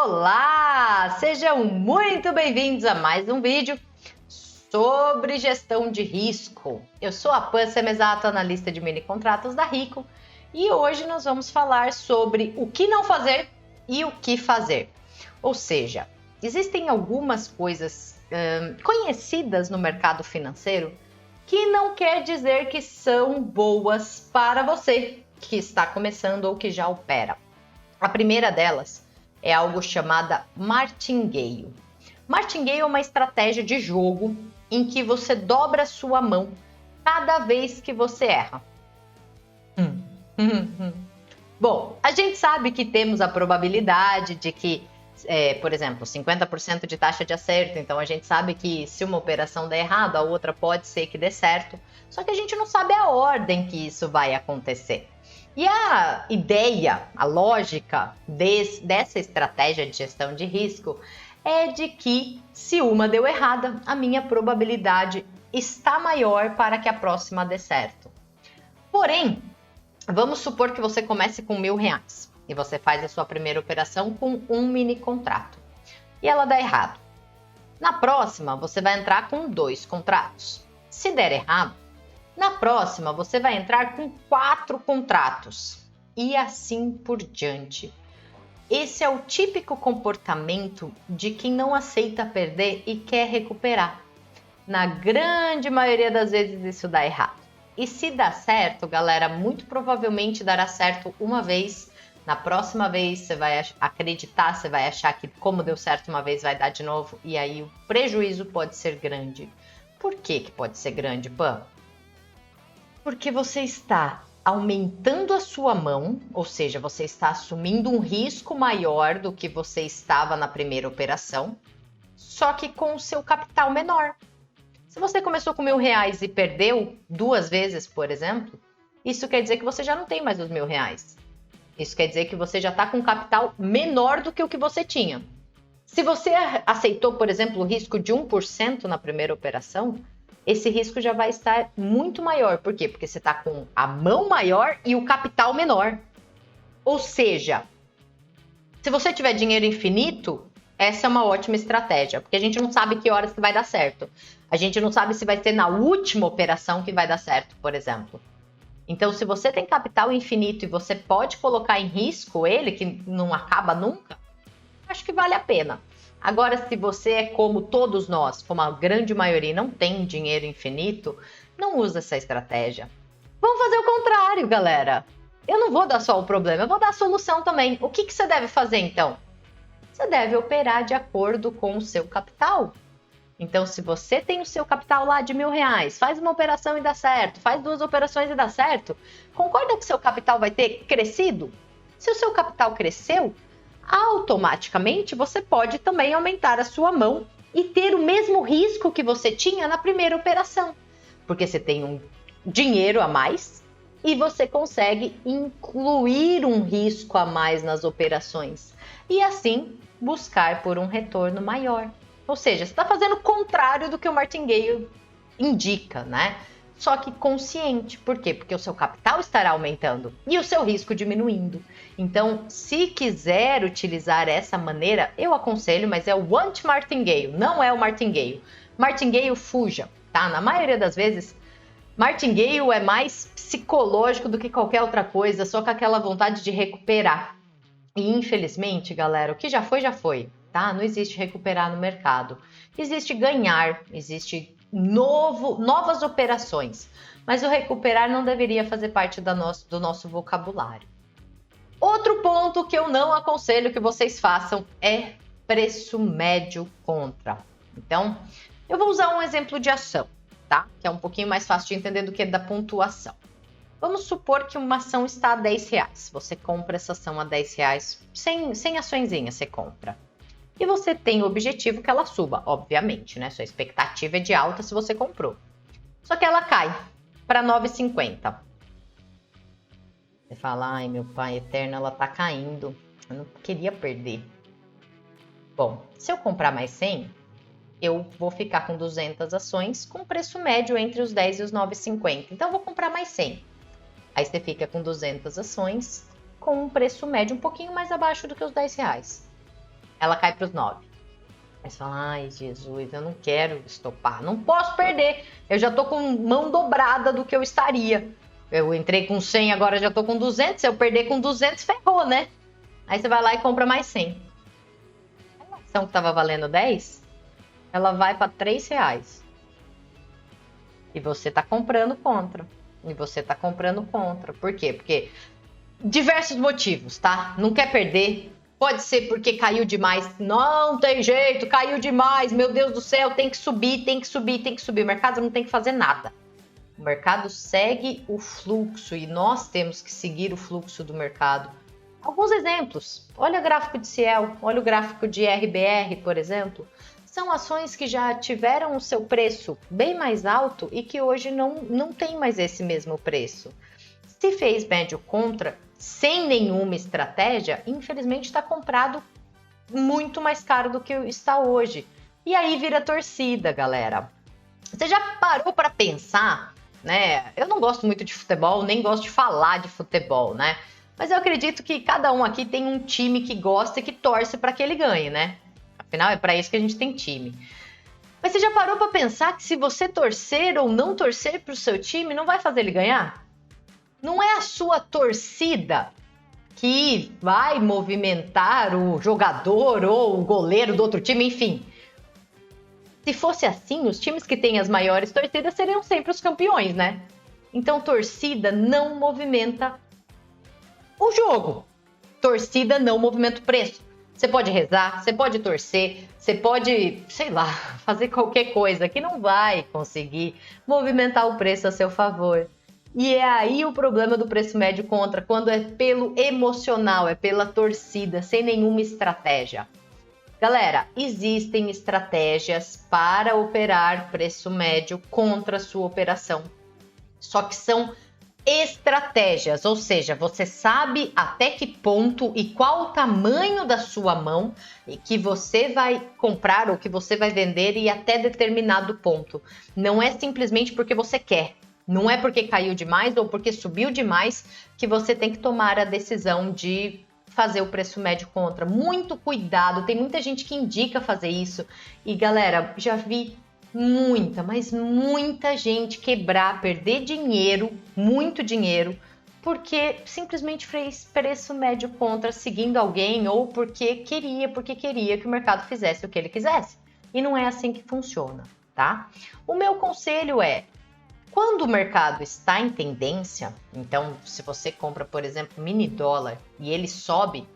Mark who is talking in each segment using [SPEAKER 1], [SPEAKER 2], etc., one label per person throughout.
[SPEAKER 1] Olá! Sejam muito bem-vindos a mais um vídeo sobre gestão de risco. Eu sou a Pan Semezato, analista de mini contratos da Rico, e hoje nós vamos falar sobre o que não fazer e o que fazer. Ou seja, existem algumas coisas conhecidas no mercado financeiro que não quer dizer que são boas para você que está começando ou que já opera. A primeira delas é algo chamada martingale. Martingale é uma estratégia de jogo em que você dobra a sua mão cada vez que você erra. Bom, a gente sabe que temos a probabilidade de que, por exemplo, 50% de taxa de acerto, então a gente sabe que se uma operação der errado, a outra pode ser que dê certo, só que a gente não sabe a ordem que isso vai acontecer. E a ideia, a lógica dessa estratégia de gestão de risco é de que se uma deu errada, a minha probabilidade está maior para que a próxima dê certo. Porém, vamos supor que você comece com R$1.000 e você faz a sua primeira operação com um mini contrato e ela dá errado. Na próxima, você vai entrar com 2 contratos. Se der errado, na próxima, você vai entrar com 4 contratos e assim por diante. Esse é o típico comportamento de quem não aceita perder e quer recuperar. Na grande maioria das vezes isso dá errado. E se dá certo, galera, muito provavelmente dará certo uma vez. Na próxima vez você vai acreditar, você vai achar que como deu certo uma vez vai dar de novo e aí o prejuízo pode ser grande. Por que pode ser grande, Pan? Porque você está aumentando a sua mão, ou seja, você está assumindo um risco maior do que você estava na primeira operação, só que com o seu capital menor. Se você começou com R$1.000 e perdeu 2 vezes, por exemplo, isso quer dizer que você já não tem mais os R$1.000. Isso quer dizer que você já está com um capital menor do que o que você tinha. Se você aceitou, por exemplo, o risco de 1% na primeira operação, esse risco já vai estar muito maior. Por quê? Porque você está com a mão maior e o capital menor. Ou seja, se você tiver dinheiro infinito, essa é uma ótima estratégia, porque a gente não sabe que horas que vai dar certo. A gente não sabe se vai ser na última operação que vai dar certo, por exemplo. Então, se você tem capital infinito e você pode colocar em risco ele, que não acaba nunca, acho que vale a pena. Agora, se você é como todos nós, como a grande maioria não tem dinheiro infinito, não usa essa estratégia. Vamos fazer o contrário, galera. Eu não vou dar só o problema, eu vou dar a solução também. O que você deve fazer, então? Você deve operar de acordo com o seu capital. Então, se você tem o seu capital lá de R$1.000, faz uma operação e dá certo, faz 2 operações e dá certo, concorda que o seu capital vai ter crescido? Se o seu capital cresceu, automaticamente você pode também aumentar a sua mão e ter o mesmo risco que você tinha na primeira operação, porque você tem um dinheiro a mais e você consegue incluir um risco a mais nas operações e assim buscar por um retorno maior. Ou seja, você está fazendo o contrário do que o martingale indica, né? Só que consciente. Por quê? Porque o seu capital estará aumentando e o seu risco diminuindo. Então, se quiser utilizar essa maneira, eu aconselho, mas é o anti-martingale, não é o martingale. Martingale, fuja, tá? Na maioria das vezes, martingale é mais psicológico do que qualquer outra coisa, só com aquela vontade de recuperar. E infelizmente, galera, o que já foi, tá? Não existe recuperar no mercado. Existe ganhar, existe novas operações, mas o recuperar não deveria fazer parte do nosso vocabulário. Outro ponto que eu não aconselho que vocês façam é preço médio contra. Então, eu vou usar um exemplo de ação, tá? Que é um pouquinho mais fácil de entender do que da pontuação. Vamos supor que uma ação está a R$10. Você compra essa ação a R$10, sem açõezinha você compra. E você tem o objetivo que ela suba, obviamente, né? Sua expectativa é de alta se você comprou. Só que ela cai para R$9,50. Você fala, ai meu pai eterno, ela tá caindo. Eu não queria perder. Bom, se eu comprar mais 100, eu vou ficar com 200 ações com preço médio entre os 10 e os 9,50. Então eu vou comprar mais 100. Aí você fica com 200 ações com um preço médio um pouquinho mais abaixo do que os R$10. ela cai para os 9. Aí você fala, ai Jesus, eu não quero estopar, não posso perder, eu já tô com mão dobrada do que eu estaria. Eu entrei com 100, agora já tô com 200, se eu perder com 200, ferrou, né? Aí você vai lá e compra mais 100. A ação que tava valendo 10, ela vai para R$3. E você tá comprando contra. E você tá comprando contra. Por quê? Porque diversos motivos, tá? Não quer perder. Pode ser porque caiu demais. Não tem jeito, caiu demais. Meu Deus do céu, tem que subir, tem que subir, tem que subir. O mercado não tem que fazer nada. O mercado segue o fluxo e nós temos que seguir o fluxo do mercado. Alguns exemplos. Olha o gráfico de Ciel, olha o gráfico de RBR, por exemplo. São ações que já tiveram o seu preço bem mais alto e que hoje não tem mais esse mesmo preço. Se fez médio contra, sem nenhuma estratégia, infelizmente está comprado muito mais caro do que está hoje. E aí vira torcida, galera. Você já parou para pensar, né? Eu não gosto muito de futebol, nem gosto de falar de futebol, né? Mas eu acredito que cada um aqui tem um time que gosta e que torce para que ele ganhe, né? Afinal, é para isso que a gente tem time. Mas você já parou para pensar que se você torcer ou não torcer para o seu time, não vai fazer ele ganhar? Não é a sua torcida que vai movimentar o jogador ou o goleiro do outro time, enfim. Se fosse assim, os times que têm as maiores torcidas seriam sempre os campeões, né? Então, torcida não movimenta o jogo. Torcida não movimenta o preço. Você pode rezar, você pode torcer, você pode, sei lá, fazer qualquer coisa que não vai conseguir movimentar o preço a seu favor. E é aí o problema do preço médio contra, quando é pelo emocional, é pela torcida, sem nenhuma estratégia. Galera, existem estratégias para operar preço médio contra a sua operação. Só que são estratégias, ou seja, você sabe até que ponto e qual o tamanho da sua mão e que você vai comprar ou que você vai vender e até determinado ponto. Não é simplesmente porque você quer. Não é porque caiu demais ou porque subiu demais que você tem que tomar a decisão de fazer o preço médio contra. Muito cuidado, tem muita gente que indica fazer isso. E galera, já vi muita, mas muita gente quebrar, perder dinheiro, muito dinheiro, porque simplesmente fez preço médio contra seguindo alguém ou porque queria que o mercado fizesse o que ele quisesse. E não é assim que funciona, tá? O meu conselho é: quando o mercado está em tendência, então se você compra, por exemplo, mini dólar e ele sobe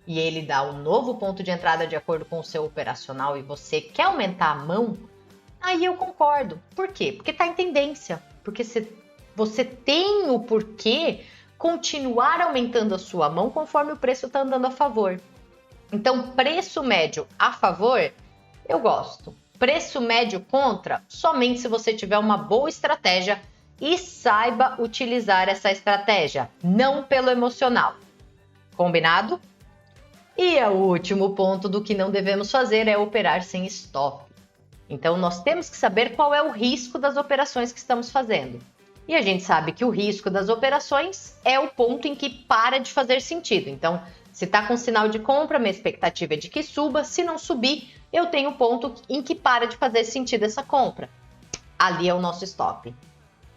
[SPEAKER 1] e ele dá um novo ponto de entrada de acordo com o seu operacional e você quer aumentar a mão, aí eu concordo. Por quê? Porque está em tendência, porque você tem o porquê continuar aumentando a sua mão conforme o preço está andando a favor. Então, preço médio a favor, eu gosto. Preço médio contra, somente se você tiver uma boa estratégia e saiba utilizar essa estratégia, não pelo emocional. Combinado? E o último ponto do que não devemos fazer é operar sem stop. Então, nós temos que saber qual é o risco das operações que estamos fazendo. E a gente sabe que o risco das operações é o ponto em que para de fazer sentido. Então, se está com sinal de compra, minha expectativa é de que suba. Se não subir, eu tenho o ponto em que para de fazer sentido essa compra. Ali é o nosso stop.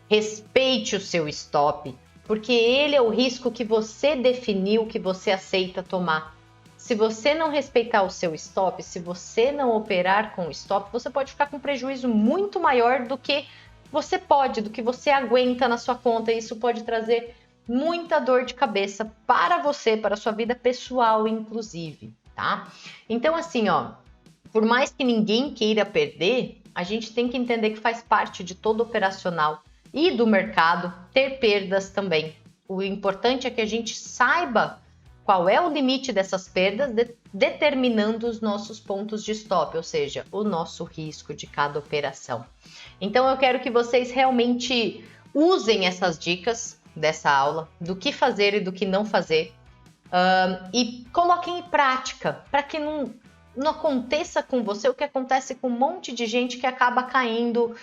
[SPEAKER 1] Respeite o seu stop, porque ele é o risco que você definiu, que você aceita tomar. Se você não respeitar o seu stop, se você não operar com o stop, você pode ficar com um prejuízo muito maior do que você pode, do que você aguenta na sua conta. E isso pode trazer muita dor de cabeça para você, para a sua vida pessoal, inclusive, tá? Então, assim, ó, por mais que ninguém queira perder, a gente tem que entender que faz parte de todo operacional e do mercado ter perdas também. O importante é que a gente saiba qual é o limite dessas perdas, determinando os nossos pontos de stop, ou seja, o nosso risco de cada operação. Então, eu quero que vocês realmente usem essas dicas dessa aula, do que fazer e do que não fazer, e coloquem em prática, para que não aconteça com você o que acontece com um monte de gente que acaba caindo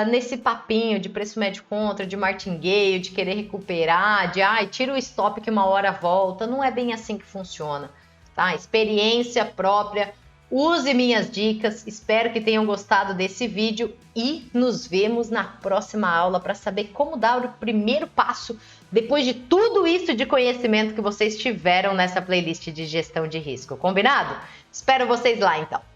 [SPEAKER 1] nesse papinho de preço médio contra, de martingale, de querer recuperar, de tira o stop que uma hora volta. Não é bem assim que funciona. tá? Experiência própria. Use minhas dicas, espero que tenham gostado desse vídeo e nos vemos na próxima aula para saber como dar o primeiro passo depois de tudo isso de conhecimento que vocês tiveram nessa playlist de gestão de risco. Combinado? Espero vocês lá então.